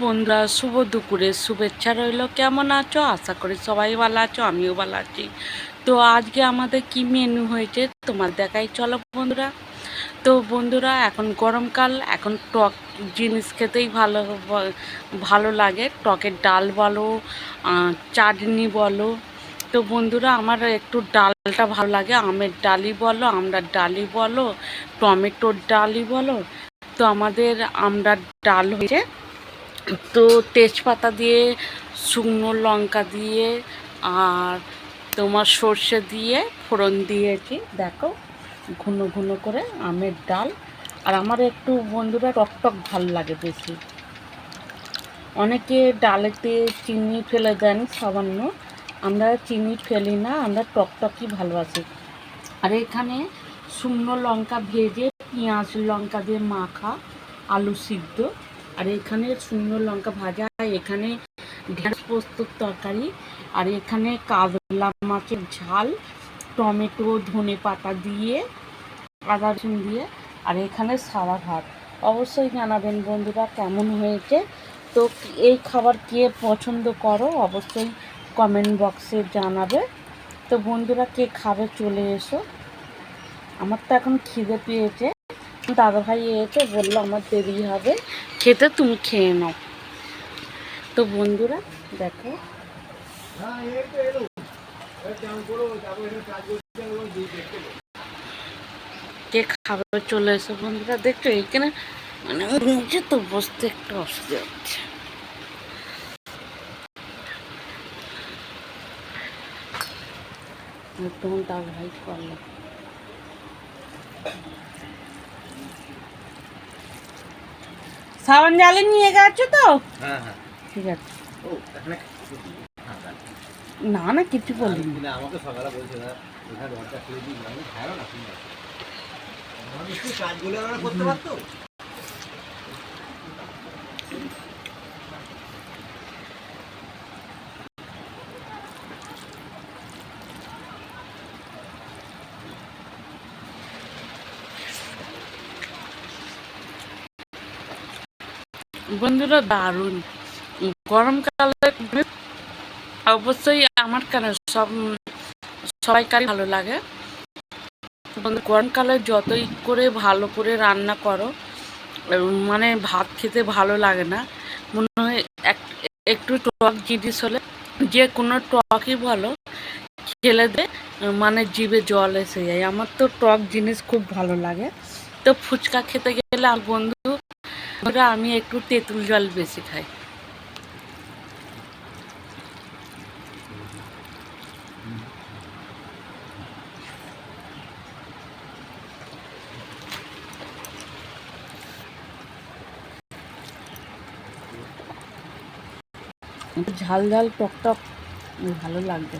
বন্ধুরা, শুভ দুপুরের শুভেচ্ছা রইল। কেমন আছো? আশা করি সবাই ভালো আছো, আমিও ভালো আছি। তো আজকে আমাদের কি মেনু হয়েছে তোমার দেখাই, চলো বন্ধুরা। তো বন্ধুরা, এখন গরমকাল, এখন টক জিনিস খেতেই ভালো লাগে। টকের ডাল বলো, চাটনি বলো। তো বন্ধুরা, আমার একটু ডালটা ভালো লাগে, আমের ডালই বলো, আমড়ার ডালই বলো, টমেটোর ডালই বলো। তো আমাদের আমড়ার ডাল হয়েছে। তো তেজপাতা দিয়ে, শুকনো লঙ্কা দিয়ে, আর তোমার সর্ষে দিয়ে ফোড়ন দিয়েছি। দেখো, ঘন ঘন করে আমের ডাল। আর আমার একটু বন্ধুরা টকটক ভালো লাগে বেশি। অনেকে ডালেতে চিনি ফেলে দেন সামান্য, আমরা চিনি ফেলি না, আমরা টকটকই ভালোবাসি। আর এখানে শুকনো লঙ্কা ভেজে পেঁয়াজ লঙ্কা দিয়ে মাখা আলু সিদ্ধ, আর এখানে শুকনো লঙ্কা ভাজা, এখানে ঢেঁড়স পোস্তর তরকারি, আর এখানে কাতলা মাছের ঝাল, টমেটো ধনে পাতা দিয়ে, আদা রসুন দিয়ে, আর এখানে সাদা ভাত। অবশ্যই জানাবেন বন্ধুরা কেমন হয়েছে। তো এই খাবার কে পছন্দ করো অবশ্যই কমেন্ট বক্সে জানাবে। তো বন্ধুরা, কে খাবে চলে এসো। আমার তো এখন খিদে পেয়েছে, দাদাভাই এসে বললো আমার দেরি হবে খেতে, তুমি খেয়ে নাও। তো বন্ধুরা দেখো, কে খাবে চলে এসো বন্ধুরা। দেখছো এখানে মানে মুখে তো বসতে একটু অসুবিধা হচ্ছে। তোমার দাদাভাই করলো সাবান জালে নিয়ে গেছো তো? হ্যাঁ হ্যাঁ ঠিক আছে। না না কিছু বলিনি, আমাকে সকালে বলছে না এখানে দরজা খুলে দিই, আমি খাইও না তুমি আমি একটু কাজগুলো আমরা করতে পারতো। বন্ধুরা দারুণ গরমকালে অবশ্যই আমার কেন সবাইকারই ভালো লাগে। গরমকালে যতই করে ভালো করে রান্না করো, মানে ভাত খেতে ভালো লাগে না। মনে হয় একটু টক জিনিস হলে, যে কোনো টকই বলো, খেলে দে মানে জিভে জল এসে যায়। আমার তো টক জিনিস খুব ভালো লাগে। তো ফুচকা খেতে গেলে আর বন্ধুরা আমি একটু তেঁতুল জল বেশি খাই। ঝাল ঝাল টক টক ভালো লাগবে।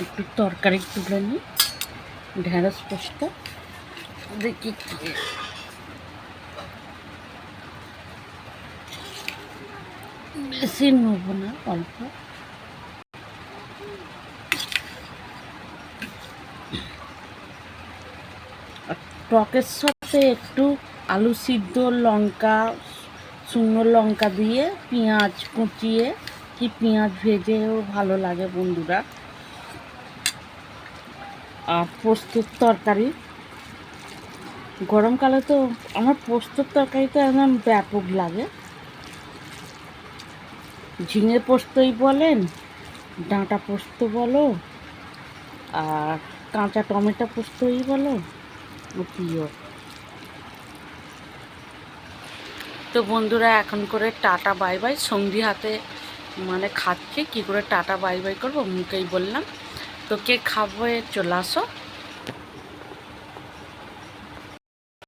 একটু তরকারি তুলে নিই, ঢেঁড়স পোস্ত দেখি বেশি নেবো না, অল্প। টকের সাথে একটু আলু সিদ্ধ, লঙ্কা, শুকনো লঙ্কা দিয়ে পেঁয়াজ কুচিয়ে কি পেঁয়াজ ভেজেও ভালো লাগে বন্ধুরা। আর পোস্তর তরকারি, গরমকালে তো আমার পোস্তর তরকারিটা একদম ব্যাপক লাগে। ঝিঙে পোস্তই বলেন, ডাঁটা পোস্ত বলো, আর কাঁচা টমেটো পোস্তই বলো, প্রিয়। তো বন্ধুরা এখন করে টাটা বাই বাই, সঙ্গী হাতে মানে খাচ্ছে, কী করে টাটা বাই বাই করবো, মুখেই বললাম। তো কে খাবে চলে আসো।